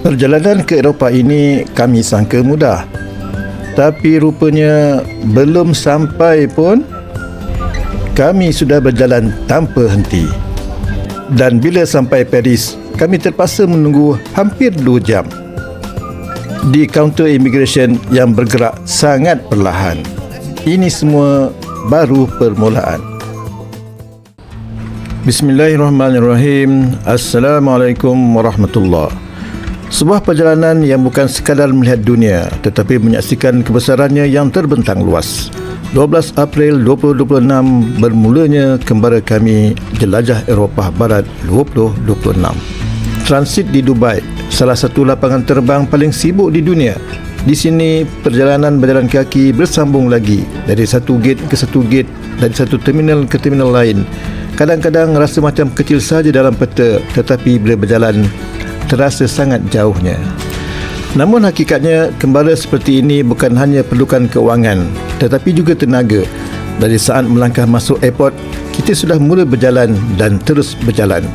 Perjalanan ke Eropah ini kami sangka mudah, tapi rupanya belum sampai pun kami sudah berjalan tanpa henti. Dan bila sampai Paris, kami terpaksa menunggu hampir 2 jam di kaunter immigration yang bergerak sangat perlahan. Ini semua baru permulaan. Bismillahirrahmanirrahim. Assalamualaikum warahmatullahi. Sebuah perjalanan yang bukan sekadar melihat dunia, tetapi menyaksikan kebesarannya yang terbentang luas. 12 April 2026 bermulanya kembara kami jelajah Eropah Barat 2026. Transit di Dubai, salah satu lapangan terbang paling sibuk di dunia. Di sini perjalanan berjalan kaki bersambung lagi dari satu gate ke satu gate, dari satu terminal ke terminal lain. Kadang-kadang rasa macam kecil saja dalam peta, tetapi bila berjalan terasa sangat jauhnya. Namun hakikatnya kembara seperti ini bukan hanya perlukan keuangan, tetapi juga tenaga. Dari saat melangkah masuk airport, kita sudah mula berjalan dan terus berjalan.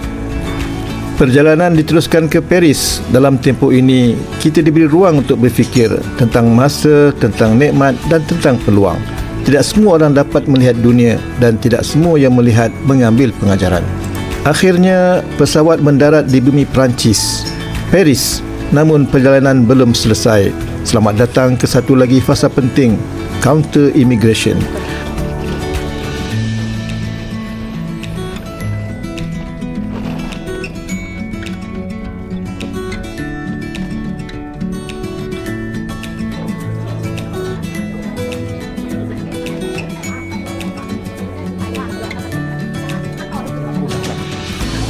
Perjalanan diteruskan ke Paris. Dalam tempoh ini, kita diberi ruang untuk berfikir tentang masa, tentang nikmat dan tentang peluang. Tidak semua orang dapat melihat dunia dan tidak semua yang melihat mengambil pengajaran. Akhirnya, pesawat mendarat di bumi Perancis, Paris. Namun perjalanan belum selesai. Selamat datang ke satu lagi fasa penting, kaunter immigration.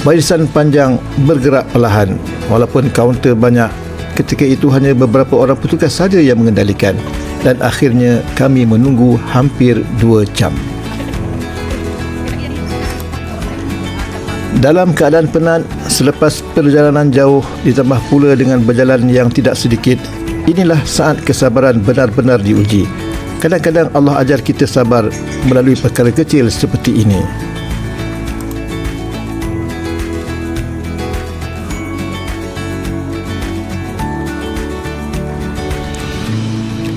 Barisan panjang bergerak perlahan. Walaupun kaunter banyak, ketika itu hanya beberapa orang petugas saja yang mengendalikan. Dan akhirnya kami menunggu hampir 2 jam. Dalam keadaan penat, selepas perjalanan jauh ditambah pula dengan berjalan yang tidak sedikit, inilah saat kesabaran benar-benar diuji. Kadang-kadang Allah ajar kita sabar melalui perkara kecil seperti ini.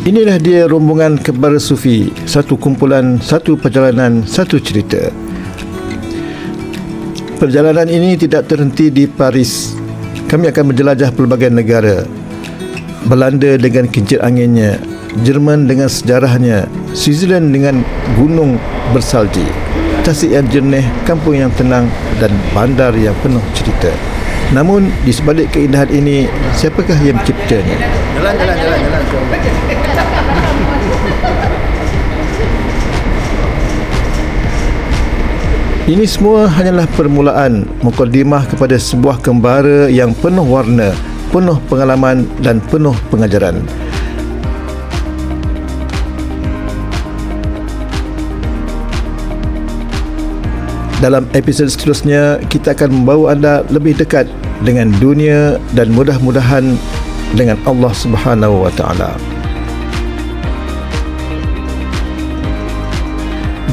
Inilah dia rombongan kebara sufi, satu kumpulan, satu perjalanan, satu cerita. Perjalanan ini tidak terhenti di Paris. Kami akan menjelajah pelbagai negara. Belanda dengan kincir anginnya, Jerman dengan sejarahnya, Switzerland dengan gunung bersalji, tasik yang jernih, kampung yang tenang dan bandar yang penuh cerita. Namun di sebalik keindahan ini, siapakah yang menciptanya? Jalan. Ini semua hanyalah permulaan, mukadimah kepada sebuah kembara yang penuh warna, penuh pengalaman dan penuh pengajaran. Dalam episod seterusnya, kita akan membawa anda lebih dekat dengan dunia dan mudah-mudahan dengan Allah Subhanahu wa Ta'ala.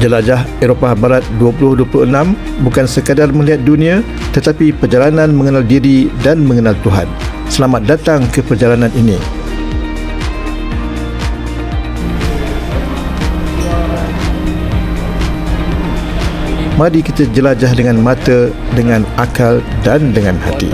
Jelajah Eropah Barat 2026 bukan sekadar melihat dunia, tetapi perjalanan mengenal diri dan mengenal Tuhan. Selamat datang ke perjalanan ini. Mari kita jelajah dengan mata, dengan akal dan dengan hati.